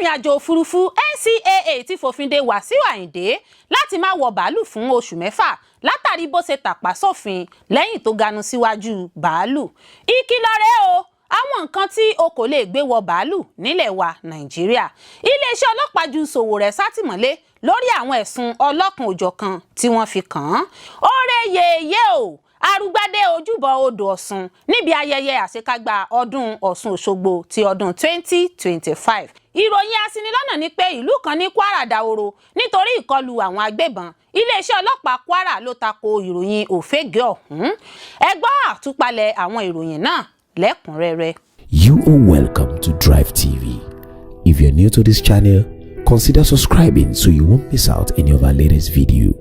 ìrìn àjò òfurufú NCAA ti fòfin de Wàsíù Àyìndé láti má wọ bàálù fún oṣù 6 látàrí bó ṣe tàpá sófin lẹ́yìn tó ganu síwájú bàálù. Ìkìlọ̀ rèé o, àwọn nǹkan tí o kò lè gbé wọ bàálù nílẹ̀ wa Nàìjíríà. Iléeṣẹ́ ọlọ́pàá ju Sowore sátìmọ́lé lórí àwọn ẹ̀sùn ọlọ́kan-ò-jọ̀kan tí wọ́n fi kàn án. Oore yèyé o, arúgbádé ojúbọ odò Ọ̀ṣun níbi ayẹyẹ àṣekágbá ọdún Ọ̀ṣun Òṣogbo ti ọdún 2025. Ìròyìn aṣinilọ́nà ni pé ìlú kan ní Kwara dahoro nítorí ìkọlù àwọn agbébọn. Iléeṣẹ́ ọlọ́pàá Kwara ló tako ìròyìn òfégè ọ̀hún. Ẹ gbọ́ àtúpalẹ̀ àwọn ìròyìn náà lẹ́kùnrẹ́rẹ́. You are welcome to Drive TV. If you're new to this channel, consider subscribing so you won't miss out any of our latest video.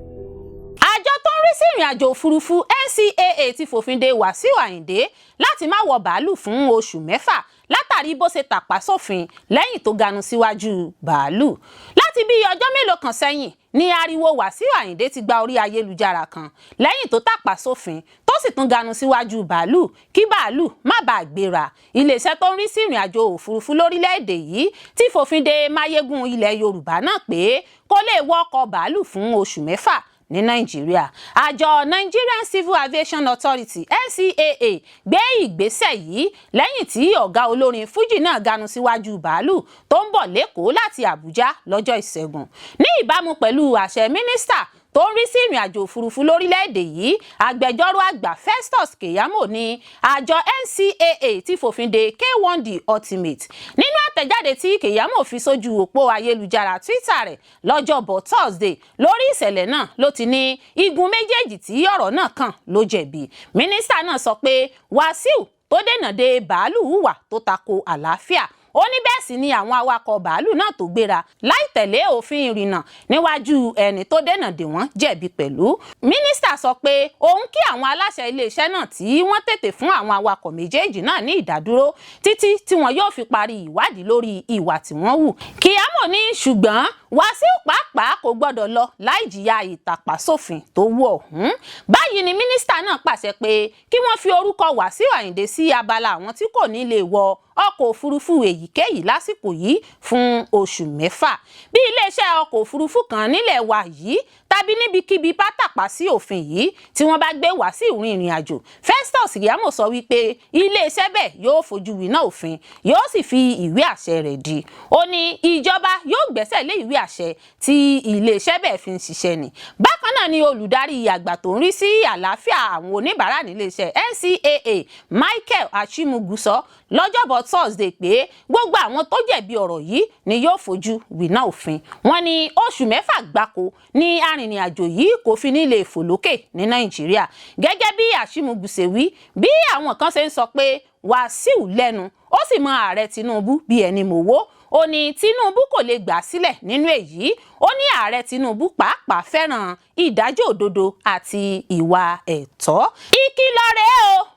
Àjọ tó ń rí sí ìrìn àjò òfurufú NCAA ti fòfin de Wàsíù Àyìndé láti má wọ bàálù fún oṣù 6 látàrí bó ṣe tàpá sófin lẹ́yìn tó ganu síwájú bàálù. Láti bí ọjọ́ mélòó kan sẹ́yìn ni ariwo Wàsíù Àyìndé ti gba orí ayélujára kan lẹ́yìn tó tàpá sófin tó sì tún ganu síwájú bàálù kí bàálù má bàa gbéra. Iléeṣẹ́ tó ń rí sí ìrìn àjò òfurufú lórílẹ̀‐èdè yìí ti fòfin de máyégún ilẹ̀ Yorùbá náà pé kó lè wọ ọkọ̀ bàálù fún oṣù 6 ní Nàìjíríà. Àjọ Nigerian Civil Aviation Authority NCAA gbé ìgbésẹ̀ yìí lẹ́yìn tí ọ̀gá olórin Fújì náà ganu síwájú bàálù tó ń bọ̀ lÉkòó láti Àbújá lọ́jọ́ Ìṣẹ́gun. Ní ìbámu pẹ̀lú àṣẹ mínísítà tó ń rí sí ìrìn àjò òfurufú lórílẹ̀‐èdè yìí, agbẹjọ́rò àgbà Festus Keyamo ní àjọ NCAA ti fòfin de K1D Ultimate. Nínú àtẹ̀jáde tí Keyamo fi sójú òpó ayélujára Twitter rẹ̀ lọ́jọ́bọ̀ Thursday lórí ìṣẹ̀lẹ̀ náà ló ti ní igun méjèèjì tí ọ̀rọ̀ náà kàn ló jẹ̀bi. Mínísítà náà sọ pé Wàsíù tó dènà de bàálù hùwà tó tako àlàáfíà. Ó ní bẹ́ẹ̀ sì ni àwọn awakọ̀ bàálù náà tó gbéra láì tẹ̀lé òfin ìrìnnà níwájú ẹni tó dènà dè wọ́n jẹ̀bi pẹ̀lú. Mínísítà sọ pé òun kí àwọn aláṣẹ iléeṣẹ́ náà tí wọ́n tètè fún àwọn awakọ̀ méjèèjì náà ní ìdádúró títí tí wọn yóò fi parí ìwádìí lórí ìwà tí wọ́n hù. Keyamo ní ṣùgbọ́n Wàsíù pàápàá kò gbọ́dọ̀ lọ láì jìyà ìtàpá sófin tó wù ọ̀hún. Báyìí ni mínísítà náà pàṣẹ pé kí wọ́n fi orúkọ Wàsíù Àyìndé sí abala àwọn tí kò ní lè wọ ọkọ̀ òfurufú èyíkéyìí lásìkò yìí fún oṣù 6. Bí iléeṣẹ́ ọkọ̀ òfurufú kan nílẹ̀ wa yìí tàbí níbikíbi bá tàpá sí òfin yìí tí wọ́n bá gbé Wàsíù rin ìrìn àjò, Festus Keyamo sọ wípé iléeṣẹ́ bẹ́ẹ̀ yóò fojú winá òfin, yóò sì fi ìwé àṣẹ rẹ̀ dì. Ó ní ìjọba yóò gbẹ́sẹ̀ lé ìwé àṣẹ tí iléeṣẹ́ bẹ́ẹ̀ fi ń ṣiṣẹ́ ni. Bákan náà ni olùdarí àgbà tó ń rí sí àlàáfíà àwọn oníbàárà níléeṣẹ́ NCAA Michael Achimugu sọ lọ́jọ́bọ̀ Thursday pé gbogbo àwọn tó jẹ̀bi ọ̀rọ̀ yìí ni yóò fojú winá òfin. Wọ́n ní oṣù 6 gbáko ni arìnrìn-àjò yìí kò fi ní lè fò lókè ní Nàìjíríà. Gẹ́gẹ́ bí Achimugu ṣe wí, bí àwọn kan ṣe ń sọ pé Wàsíù lẹ́nu ó sì mọ ààrẹ Tinubu bí ẹni mọ̀wó. Ó ní Tinubu kò lè gbà sílẹ̀ nínú èyí. Ó ní ààrẹ Tinubu pàápàá fẹ́ràn ìdájọ́ òdodo àti ìwà ẹ̀tọ́. Ìkìlọ̀ rèé o,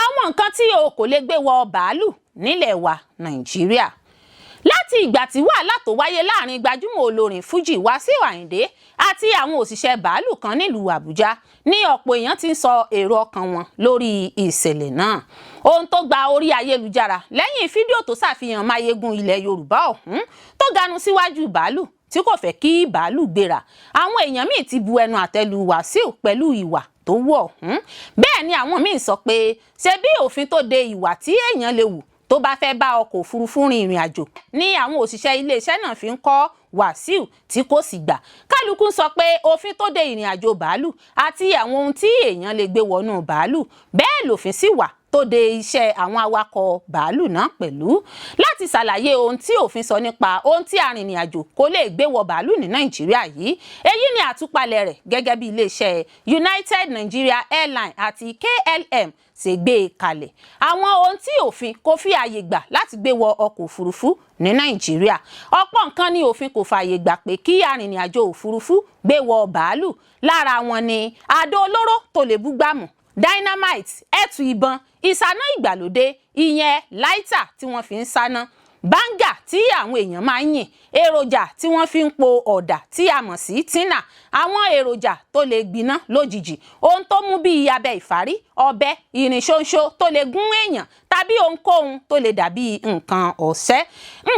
àwọn nǹkan tí o kò lè gbé wọ bàálù nílẹ̀ wa Nàìjíríà. Láti ìgbà tí wàhálà tó wáyé láàrin gbajúmọ̀ olórin Fújì Wàsíù Àyìndé àti àwọn òṣìṣẹ́ bàálù kan nílùú Àbújá ní ọ̀pọ̀ èèyàn ti ń sọ èrò ọkàn wọn lórí ìṣẹ̀lẹ̀ náà. Ohun tó gba orí ayélujára lẹ́yìn fídíò tó ṣàfihàn máyégún ilẹ̀ Yorùbá ọ̀hún tó ganu síwájú bàálù tí kò fẹ́ kí bàálù gbéra. Àwọn èèyàn míì ti bu ẹnu àtẹ́ lu Wàsíù pẹ̀lú ìwà tó wù ọ̀hún. Bẹ́ẹ̀ ni àwọn míì sọ pé ṣe bí òfin tó de ìwà tí èèyàn lè wù tó bá fẹ́ bá ọkọ̀ òfurufú rin ìrìn àjò ni àwọn òṣìṣẹ́ iléeṣẹ́ náà fi ń kọ́ Wàsíù tí kò sì gbà. Kálukú sọ pé òfin tó de ìrìn àjò bàálù àti àwọn ohun tí èèyàn lè gbé wọnú bàálù, bẹ́ẹ̀ lòfin sì wà tó de iṣẹ́ àwọn awakọ̀ bàálù náà pẹ̀lú. Láti ṣàlàyé ohun tí òfin sọ nípa ohun tí arìnrìn-àjò kò lè gbé wọ bàálù ní Nàìjíríà yìí, èyí ni àtúpalẹ̀ rẹ̀ gẹ́gẹ́ bí iléeṣẹ́ United Nigeria Airlines àti KLM ṣe gbé e kalẹ̀. Àwọn ohun tí òfin kò fi ààyè gbà láti gbé wọ ọkọ̀ òfurufú ní Nàìjíríà. Ọ̀pọ̀ nǹkan ni òfin kò fààyè gbà pé kí arìnrìn-àjò òfurufú gbé wọ bàálù. Lára wọn ni àdó olóró tó lè búgbàmù, dynamite, ẹ̀tù ìbọn, ìsáná ìgbàlódé ìyẹn láìtà tí wọ́n fi ń sáná, báńgà tí àwọn èèyàn máa ń yìn, èròjà tí wọ́n fi ń po ọ̀dà tí a mọ̀ sí tínà, àwọn èròjà tó lè gbiná lójijì, ohun tó mú bíi abẹ ìfárí, ọ̀bẹ, irin ṣóńṣó tó lè gún èèyàn tàbí ohunkóhun tó lè dàbí nǹkan ọ̀sẹ́,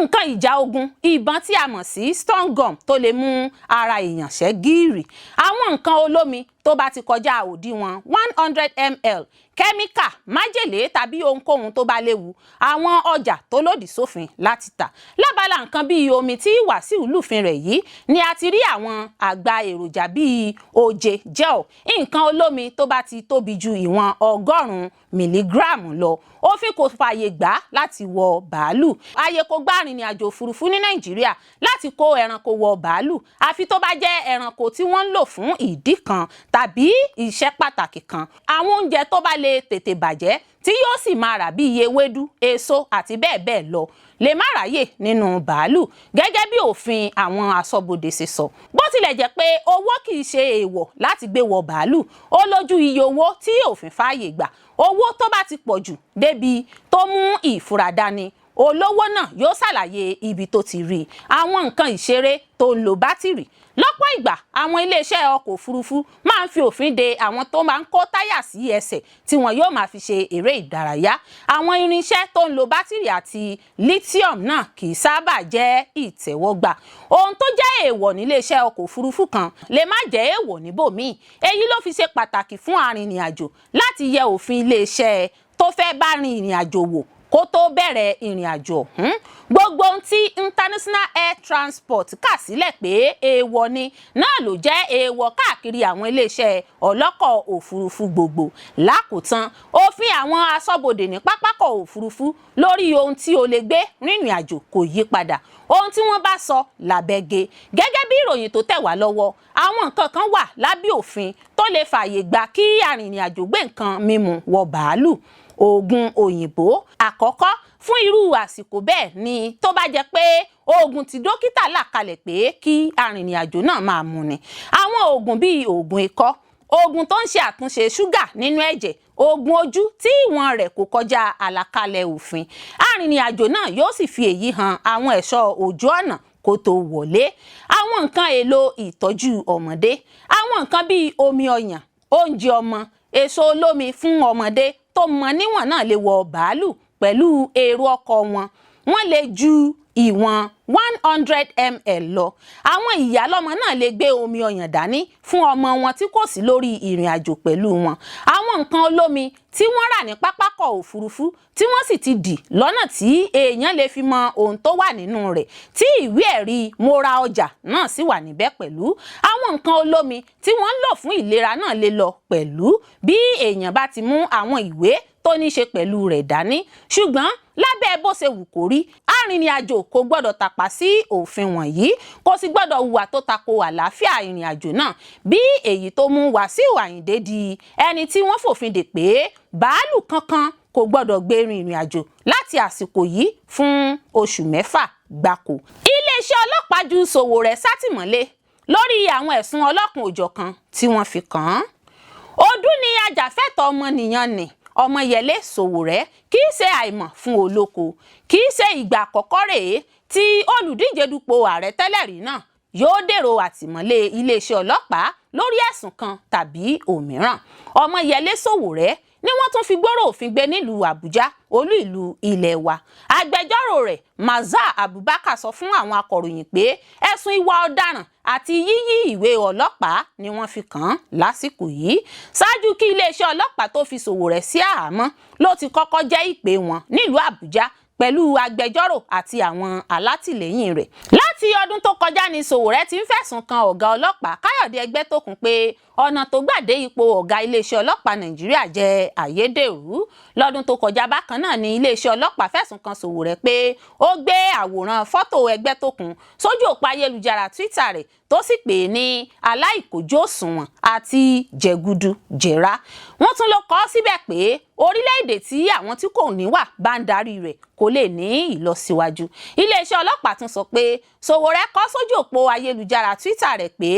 nǹkan ìjà ogun, ìbọn tí a mọ̀ sí stun gun tó lè mú ara èèyàn ṣẹ́ gíìrì, àwọn nǹkan olómi tó bá ti kọjá òdiwọ̀n 100 ml, kẹ́míkà, májèlé tàbí ohunkóhun tó bá léwu, àwọn ọjà tó lòdì sófin láti tà. Lábala nǹkan bíi omi tí Wàsíù lùfin rẹ̀ yìí ni a ti rí àwọn àgbá èròjà bíi oje gel, nǹkan olómi tó bá ti tóbi ju ìwọ̀n 100 mìlígíráàmù lọ. Òfin kò fààyè gbà láti wọ bàálù. Ààyè kò gba arìnrìn-àjò òfurufú ní Nàìjíríà láti kó ẹranko wọ bàálù àfi tó bá jẹ́ ẹranko tí wọ́n ń lò fún ìdí kan tàbí iṣẹ́ pàtàkì kan. Àwọn oúnjẹ tó bá lè tètè bàjẹ́ tí yóò sì máa rà bíi ewédú, èso àti bẹ́ẹ̀ bẹ́ẹ̀ lọ lè má ráyè nínú bàálù gẹ́gẹ́ bí òfin àwọn aṣọ́bodè ṣe sọ. Bó tilẹ̀ jẹ́ pé owó kì í ṣe èèwọ̀ láti gbé wọ bàálù, ó lójú iye owó tí òfin fààyè gbà. Owó tó bá ti pọ̀ jù débi tó mú ìfura dání, olówó náà yóò ṣàlàyé ibi tó ti rí àwọn nǹkan ìṣeré tó ń lo bátìrì. Lọ́pọ̀ ìgbà àwọn iléeṣẹ́ ọkọ̀ òfurufú máa ń fi òfin de àwọn tó máa ń kó táyà sí ẹsẹ̀ tí wọn yóò máa fi ṣe eré ìdárayá. Àwọn irinṣẹ́ tó ń lo bátìrì àti lithium náà kì í sábà jẹ́ ìtẹ́wọ́gbà. Ohun tó jẹ́ èèwọ̀ níléeṣẹ́ ọkọ̀ òfurufú kan lè má jẹ́ èèwọ̀ níbòmíì. Èyí ló fi ṣe pàtàkì fún arìnrìn-àjò láti yẹ òfin iléeṣẹ́ tó fẹ́ bá rin ìrìn-àjò wò kó tó bẹ̀rẹ̀ ìrìn-àjò ọ̀hún. Gbogbo ohun tí International Air Transport kà sílẹ̀ pé èèwọ̀ ni náà ló jẹ́ èèwọ̀ káàkiri àwọn iléeṣẹ́ ọlọ́kọ̀ òfurufú gbogbo. Lákòótán, òfin àwọn aṣọ́bodè ní pápákọ̀ òfurufú lórí ohun tí o lè gbé rìnrìn àjò kò yí padà. Ohun tí wọ́n bá sọ làbẹ́gẹ́. Gẹ́gẹ́ bí ìròyìn tó tẹ̀ wá lọ́wọ́, àwọn nǹkan kan wà lábẹ́ òfin tó lè fààyè gbà kí arìnrìn-àjò gbé nǹkan mímu wọ bàálù. Oògùn òyìnbó àkọ́kọ́ fún irú àsìkò bẹ́ẹ̀ ni tó bá jẹ́ pé oògùn tí dókítà là kalẹ̀ pé kí arìnrìn-àjò náà máa mu ni. Àwọn oògùn bíi oògùn ikọ́, oògùn tó ń ṣe àtúnṣe ṣúgà nínú ẹ̀jẹ̀, oògùn ojú tí ìwọ̀n rẹ̀ kò kọjá àlàkalẹ̀ òfin. Arìnrìn-àjò náà yóò sì fi èyí hàn àwọn ẹ̀ṣọ́ ojú ọ̀nà kó tó wọlé. Àwọn nǹkan èlò ìtọ́jú ọmọdé, àwọn nǹkan bíi omi ọyàn, oúnjẹ ọmọ, èso olómi fún ọmọdé tó mọ níwọ̀n náà lè wọ bàálù pẹ̀lú èrò ọkọ̀ wọn. Wọ́n lè ju ìwọ̀n 100 ml lọ. Àwọn ìyálọ́mọ náà lè gbé omi ọyàn dání fún ọmọ wọn tí kò sí lórí ìrìn àjò pẹ̀lú wọn. Àwọn nǹkan olómi tí wọ́n rà ní pápákọ̀ òfurufú tí wọ́n sì ti dì lọ́nà tí èèyàn lè fi mọ ohun tó wà nínú rẹ̀, tí ìwé ẹ̀rí mo ra ọjà náà sì wà níbẹ̀ pẹ̀lú. Àwọn nǹkan olómi tí wọ́n ń lò fún ìlera náà lè lọ pẹ̀lú bí èèyàn bá ti mú àwọn ìwé tó ní ṣe pẹ̀lú rẹ̀ dání. Ṣùgbọ́n lábẹ́ bó ṣe wù kó rí, arìnrìn-àjò kò gbọ́dọ̀ tàpá sí òfin wọ̀nyí, kò sì gbọ́dọ̀ hùwà tó tako àlàáfíà ìrìn-àjò náà, bí èyí tó mú Wàsíù Àyìndé di ẹni tí wọ́n fòfin dè pé bàálù kankan kò gbọ́dọ̀ gbé ìrìn-àjò láti àsìkò yìí fún oṣù 6 gbáko. Iléeṣẹ́ ọlọ́pàá ju Sowore sátìmọ́lé lórí àwọn ẹ̀sùn ọlọ́kan-ò-jọ̀kan tí wọ́n fi kàn án. Ọdún ni ajàfẹ́tọ̀ọ́ ọmọnìyàn ni Ọmọyẹlé Sowore, kì í ṣe àìmọ̀ fún olóko. Kì í ṣe ìgbà àkọ́kọ́ rèé tí olùdíje dupò ààrẹ tẹ́lẹ̀ rí náà yóò dèrò àtìmọ́lé iléeṣẹ́ ọlọ́pàá lórí ẹ̀sùn kan tàbí òmíràn. Ọmọyẹlé Sowore ni wọ́n tún fi gbòòrò òfin gbé nílùú Àbújá, olú ìlú ilẹ̀ wa. Agbẹjọ́rò rẹ̀ Mazar Abubakar sọ fún àwọn akọ̀ròyìn pé ẹ̀sùn ìwà ọ̀daràn àti yíyí ìwé ọlọ́pàá ni wọ́n fi kàn án lásìkò yìí. Ṣáájú kí iléeṣẹ́ ọlọ́pàá tó fi Sowore sí àhámọ́ ló ti kọ́kọ́ jẹ́ ìpè wọn nílùú Àbújá pẹ̀lú agbẹjọ́rò àti àwọn alátìlẹ́yìn rẹ̀. Láti ọdún tó kọjá ni Sowore ti ń fẹ̀sùn kan ọ̀gá ọlọ́pàá Káyọ̀dé Ẹgbẹ́tókun pé ọ̀nà tó gbà dé ipò ọ̀gá iléeṣẹ́ ọlọ́pàá Nàìjíríà jẹ́ àyédèrú. Lọ́dún tó kọjá bákan náà ni iléeṣẹ́ ọlọ́pàá fẹ̀sùn kan Sowore pé ó gbé àwòrán fọ́tò Ẹgbẹ́tókun sójú òpó ayélujára Twitter rẹ̀ tó sì pè é ní aláìkójú òṣùwọ̀n àti jẹ̀gúdú jẹ̀rá. Wọ́n tún ló kọ síbẹ̀ pé orílẹ̀-èdè tí àwọn tí kò níwà bá ń darí rẹ̀ kò lè ní ìlọsíwájú. Iléeṣẹ́ ọlọ́pàá tún sọ pé Sowore kọ sójú òpó ayélujára Twitter rẹ̀ pé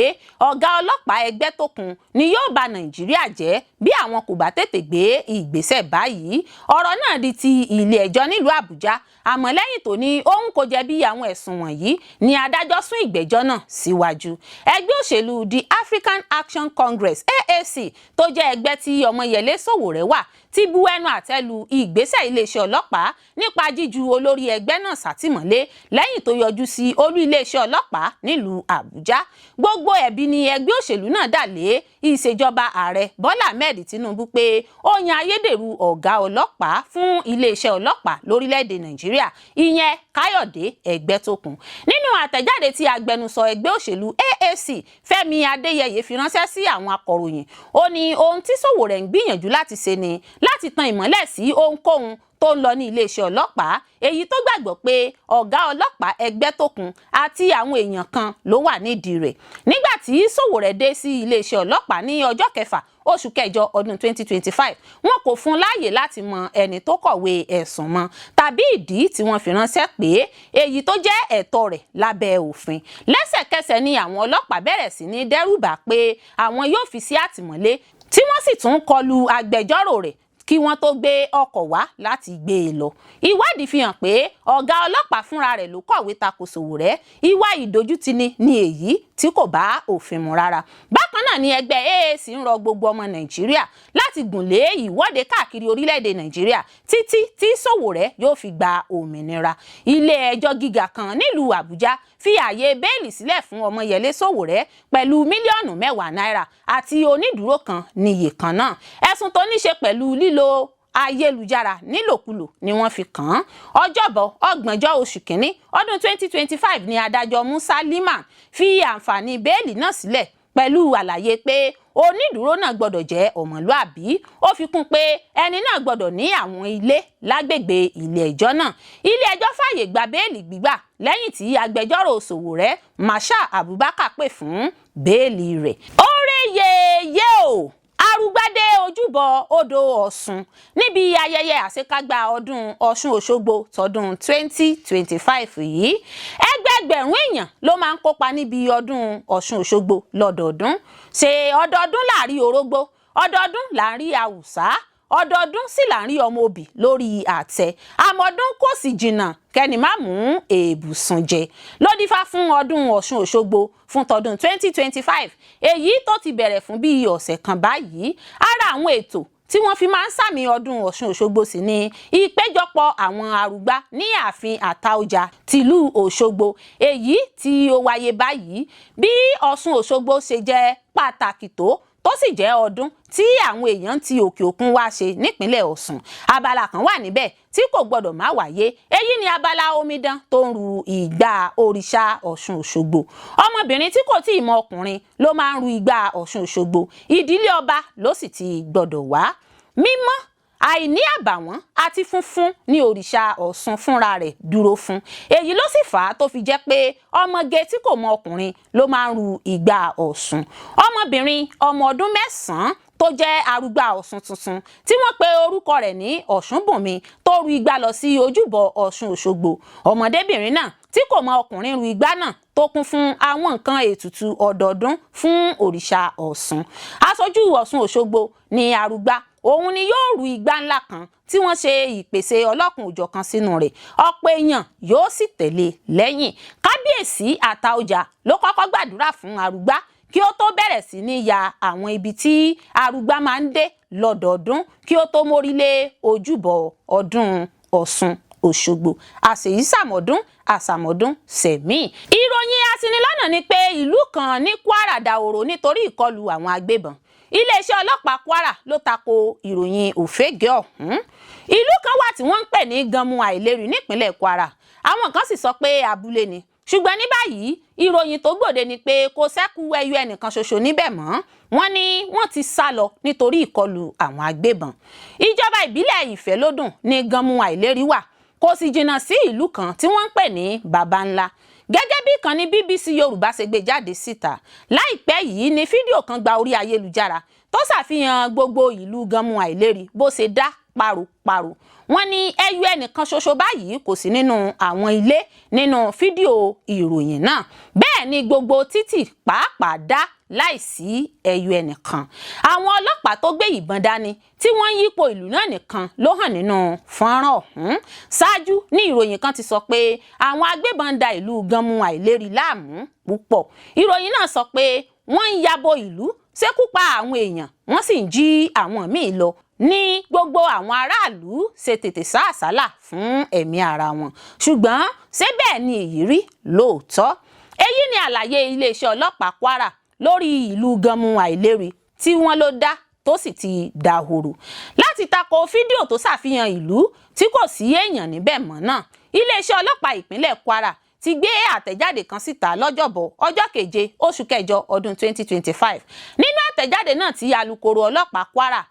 ọ̀gá ọlọ́pàá Ẹgbẹ́tókun ni yóò bà Nàìjíríà jẹ́ bí àwọn kò bá tètè gbé ìgbésẹ̀ báyìí. Ọ̀rọ̀ náà di ti ilé ẹjọ́ nílùú Àbújá, àmọ́ lẹ́yìn tó ní òun kò jẹ̀bi àwọn ẹ̀sùn wọ̀nyí ni adájọ́ sún ìgbẹ́jọ́ náà síwájú. Ẹgbẹ́ òṣèlú The African Action Congress AAC tó jẹ́ ẹgbẹ́ tí Ọmọyẹlé Sowore wà ti bu ẹnu àtẹ́ lu ìgbésẹ̀ iléeṣẹ́ ọlọ́pàá nípa jíju olórí ẹgbẹ́ náà sátìmọ́lé lẹ́yìn tó yọjú sí olú iléeṣẹ́ ọlọ́pàá nílùú Àbújá. Gbogbo ẹ̀bi ni ẹgbẹ́ òṣèlú náà dà lé ìṣèjọba ààrẹ Bọ́lá Ahmed Tinubu pé ó yan ayédèrú ọ̀gá ọlọ́pàá fún iléeṣẹ́ ọlọ́pàá lórílẹ̀‐èdè Nàìjíríà, ìyẹn Káyọ̀dé Ẹgbẹ́tókun. Nínú àtẹ̀jáde tí agbẹnusọ ẹgbẹ́ òṣèlú AAC Fẹ́mi Adéyẹyè fi ránṣẹ́ sí àwọn akọ̀ròyìn, ó ní ohun tí Sowore ń gbìyànjú láti ṣe ni láti tan ìmọ́lẹ̀ sí ohunkóhun tó ń lọ ní iléeṣẹ́ ọlọ́pàá, èyí tó gbàgbọ́ pé ọ̀gá ọlọ́pàá Ẹgbẹ́tókun àti àwọn èèyàn kan ló wà nídìí rẹ̀. Nígbà tí Sowore dé sí iléeṣẹ́ ọlọ́pàá ní ọjọ́ kẹfà oṣù kẹjọ ọdún 2025, wọn kò fún láàyè láti mọ ẹni tó kọ̀wé ẹ̀sùn mọ́ tàbí ìdí tí wọ́n fi ránṣẹ́ pé èyí tó jẹ́ ẹ̀tọ́ rẹ̀ lábẹ́ òfin. Lẹ́sẹ̀kẹsẹ̀ ni àwọn ọlọ́pàá bẹ̀rẹ̀ sí ní dẹ́rùbà pé àwọn yóò fi sí àtìmọ́lé, tí wọ́n sì tún kọlu agbẹjọ́rò rẹ̀ kí wọ́n tó gbé ọkọ̀ wá láti gbé e lọ. Ìwádìí fi hàn pé ọ̀gá ọlọ́pàá fúnra rẹ̀ ló kọ̀wé tako Sowore. Ìwà ìdójútini ni èyí tí kò bá òfin mu rárá. Bákan náà ni ẹgbẹ́ AAC ń rọ gbogbo ọmọ Nàìjíríà láti gùn lé ìwọ́de káàkiri orílẹ̀-èdè Nàìjíríà títí tí Sowore yóò fi gba òmìnira. Ilé ẹjọ́ gíga kan nílùú Àbújá fi ààyè bẹ́ẹ̀lì sílẹ̀ fún Ọmọyẹlé Sowore pẹ̀lú mílíọ̀nù 10 náírà àti onídùúró kan níye kan náà. Ẹ̀sùn tó ní ṣe pẹ̀lú lílo ayélujára nílòkulò ni wọ́n fi kàn án. Ọjọ́bọ̀ 30 oṣù kìíní ọdún 2025 ni adájọ́ Musa Liman fi àǹfààní bẹ́ẹ̀lì náà sílẹ̀ pẹ̀lú àlàyé pé onídùúró náà gbọ́dọ̀ jẹ́ ọmọlúàbí. Ó fi kún pé ẹni náà gbọ́dọ̀ ní àwọn ilé lágbègbè ilé ẹjọ́ náà. Ilé ẹjọ́ fààyè gba bẹ́ẹ̀lì gbígbà lẹ́yìn tí agbẹjọ́rò Sowore Masha Abubakar pè fún bẹ́ẹ̀lì rẹ̀. Oore yeye o! Arúgbádé ojúbọ odò Ọ̀ṣun níbi ayẹyẹ àṣekágbá ọdún Ọ̀ṣun Òṣogbo tọdún 2025 yìí. Ẹgbẹẹgbẹ̀rún èèyàn ló máa ń kópa níbi ọdún Ọ̀ṣun Òṣogbo lọ́dọọdún. Ṣé ọdọọdún là ń rí orógbó, ọdọọdún là ń rí àwùsá, ọdọọdún sì là ń rí ọmọ òbí lórí àtẹ. Àmọ́dún kò sì jìnnà kẹ́ni má mú èébùsùn jẹ. Ló dífá fún ọdún Ọ̀ṣun Òṣogbo fún tọdún 2025, èyí tó ti bẹ̀rẹ̀ fún bí ọ̀sẹ̀ kan báyìí. Ara àwọn ètò tí wọ́n fi máa ń sàmì ọdún Ọ̀ṣun Òṣogbo sì ni ìpéjọpọ̀ àwọn arúgbá ní ààfin Àtaọ̀jà tìlú Òṣogbo, èyí tí ó wáyé báyìí. Bí Ọ̀ṣun Òṣogbo ṣe jẹ́ pàtàkì tó sì jẹ́ ọdún tí àwọn èèyàn ti òkè òkun wá ṣe nípínlẹ̀ Ọ̀ṣun, abala kan wà níbẹ̀ tí kò gbọdọ̀ má wáyé. Èyí ni abala omidan tó ń ru ìgbà òrìṣà Ọ̀ṣun Òṣogbo. Ọmọbìnrin tí kò tíì mọ ọkùnrin ló máa ń ru ìgbà Ọ̀ṣun Òṣogbo. Ìdílé ọba ló sì ti gbọdọ̀ wá. Mímọ́, àìní àbàwọ́n àti funfun ni òrìṣà Ọ̀ṣun fúnra rẹ̀ dúró fún. Èyí ló sì fà á tó fi jẹ́ pé ọmọge tí kò mọ ọkùnrin ló máa ń ru ìgbà Ọ̀ṣun. Ọmọbìnrin ọmọ ọdún 9 tó jẹ́ arúgbá Ọ̀ṣun tuntun tí wọ́n pe orúkọ rẹ̀ ní Ọ̀ṣunbùnmi tó ru igbá lọ sí ojúbọ Ọ̀ṣun Òṣogbo. Ọmọdébìnrin náà tí kò mọ ọkùnrin ru igbá náà tó kún fún àwọn nǹkan ètùtù ọdọọdún fún òrìṣà Ọ̀ṣun. Aṣojú Ọ̀ṣun Òṣogbo ni arúgbá, òun ni yóò ru igbá ńlá kan tí wọ́n ṣe ìpèsè ọlọ́kùn òjọ̀kan sínú rẹ̀. Ọ̀pọ̀ èèyàn yóò sì tẹ̀lé lẹ́yìn. Kábíyèsí Àtaọ̀jà ló kọ́kọ́ gbàdúrà fún arúgbá kí ó tó bẹ̀rẹ̀ sí ní ya àwọn ibi tí arúgbá máa ń dé lọ́dọọdún kí ó tó mórílé ojúbọ ọdún Ọ̀ṣun Òṣogbo. Àṣèyí sàmọ́dún àṣàmọ́dún sẹ̀mí. Ìròyìn aṣinilọ́nà ni pé ìlú kan ní Kwara dahoro nítorí ìkọlù àwọn agbébọn. Iléeṣẹ́ ọlọ́pàá Kwara ló tako ìròyìn òfégè ọ̀hún. Ìlú kan wà tí wọ́n ń pè ní Ganmu Àìlérí nípínlẹ̀ Kwara. Àwọn kan sì sọ pé abúlé ni. Ṣùgbọ́n ní báyìí ìròyìn tó gbòde ni pé kò ṣẹ́kù ẹyọ ẹnìkan ṣoṣo níbẹ̀ mọ́. Wọ́n ní wọ́n ti sá lọ nítorí ìkọlù àwọn agbébọn. Ìjọba ìbílẹ̀ Ìfẹ́lódùn ní Ganmu Àìlérí wà. Kò sì jìnnà sí ìlú kan tí wọ́n ń pè ní Babanla. Gẹ́gẹ́ bí ìkànnì BBC Yorùbá ṣe gbé jáde síta, láìpẹ́ yìí ni fídíò kan gba orí ayélujára tó ṣàfihàn gbogbo ìlú Ganmu Àìlérí bó ṣe dá paru-paru. Wọ́n ní ẹyọ ẹnìkan ṣoṣo báyìí kò sí nínú àwọn ilé nínú fídíò ìròyìn náà. Bẹ́ẹ̀ ni gbogbo títì pàápàá dá láìsí ẹyọ ẹnìkan. Àwọn ọlọ́pàá tó gbé ìbọn dání tí wọ́n ń yípo ìlú náà nìkan ló hàn nínú fọ́nrán ọ̀hún. Ṣáájú ní ìròyìn kan ti sọ pé àwọn agbébọn da ìlú Ganmu Àìlérí láàmú púpọ̀. Ìròyìn náà sọ pé wọ́n ń yabo ìlú, ṣekú pa àwọn èèyàn, wọ́n sì ń jí àwọn míì lọ ní gbogbo àwọn aráàlú ṣe tètè sá àsálà fún ẹ̀mí ara wọn. Ṣùgbọ́n ṣé bẹ́ẹ̀ ni èyí rí lóòótọ́? Èyí ni àlàyé iléeṣẹ́ ọlọ́pàá Kwara lórí ìlú Ganmu Àìlérí tí wọ́n ló dá tó sì ti dahoro. Láti tako fídíò tó ṣàfihàn ìlú tí kò sí èèyàn níbẹ̀ mọ́ náà, iléeṣẹ́ ọlọ́pàá ìpínlẹ̀ Kwara ti gbé àtẹ̀jáde kan síta lọ́jọ́bọ̀ ọjọ́ 7 oṣù kẹjọ ọdún 2025. Nínú àtẹ̀jáde náà tí alukoro ọlọ́pàá Kwara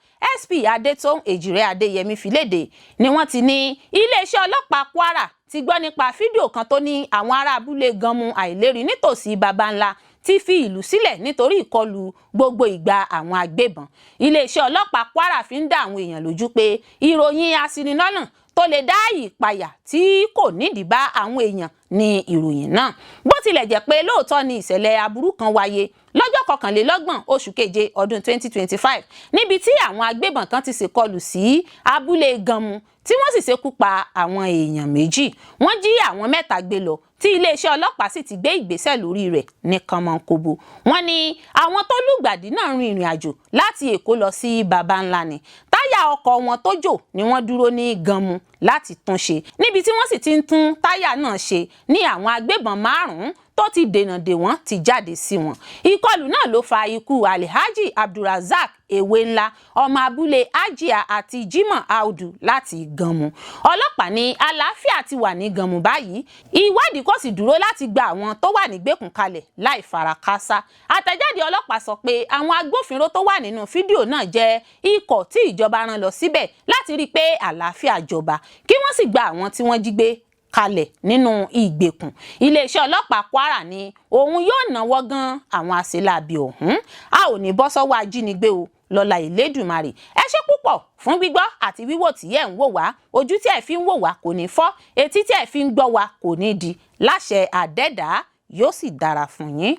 SP Adétòun Èjìrẹ́ Adéyẹmí fi léde ni wọ́n ti ní iléeṣẹ́ ọlọ́pàá Kwara ti gbọ́ nípa fídíò kan tó ní àwọn ará abúlé Ganmu Àìlérí nítòsí Babanla ti fi ìlú sílẹ̀ nítorí ìkọlù gbogbo ìgbà àwọn agbébọn. Iléeṣẹ́ ọlọ́pàá Kwara fi ń dá àwọn èèyàn lójú pé ìròyìn aṣinilọ́nà tó lè dá ìpayà tí kò nídìí bá àwọn èèyàn ní ìròyìn náà. Bó tilẹ̀ jẹ́ pé lóòótọ́ ni ìṣẹ̀lẹ̀ aburú kan wáyé lọ́jọ́ 21 oṣù keje ọdún 2025 níbi tí àwọn agbébọn kan ti ṣèkọlù sí abúlé Ganmu tí wọ́n sì ṣekú pa àwọn èèyàn 2. Wọ́n jí àwọn 3 gbé lọ tí iléeṣẹ́ ọlọ́pàá sì ti gbé ìgbésẹ̀ lórí rẹ̀ ní kànmọ́nkóbó. Wọ́n ní àwọn tó lùgbàdì náà rin ìrìn àjò láti Èkó lọ sí Babanla ni. Táyà ọkọ̀ wọn tó jò ni wọ́n dúró ní Ganmu láti tún ṣe. Níbi tí wọ́n sì ti ń tún táyà náà ṣe ní àwọn agbébọn 5 tó ti dènà dè wọ́n ti jáde sí wọn. Ìkọlù náà ló fa ikú Alhaji Abdulrazak Ewéńlá, ọmọ abúlé Ajia àti Jimoh Audu láti Ganmu. Ọlọ́pàá ní àlàáfíà ti wà ní Ganmu báyìí. Ìwádìí kò sì dúró láti gba àwọn tó wà nígbèkùn kalẹ̀ láì farakásá. Àtẹ̀jáde ọlọ́pàá sọ pé àwọn agbófinró tó wà nínú fídíò náà jẹ́ ikọ̀ tí ìjọba rán lọ síbẹ̀ láti rí i pé àlàáfíà jọba kí wọ́n sì gba àwọn tí wọ́n jí gbé kalẹ̀ nínú ìgbèkùn. Iléeṣẹ́ ọlọ́pàá Kwara ní òun yóò náwó gan àwọn àṣelábí ọ̀hún. A ò ní bọ́ sọ́wọ́ ajínigbé o lọ́lá Elédùmarè. Ẹ ṣé púpọ̀ fún gbígbọ́ àti wíwò tí ẹ̀ ń wò wá. Ojú tí ẹ̀ fi ń wò wá kò ní fọ́, etí tí ẹ̀ fi ń gbọ́ wá kò ní di. Láṣẹ Adẹ́dàá yóò sì dára fún yín.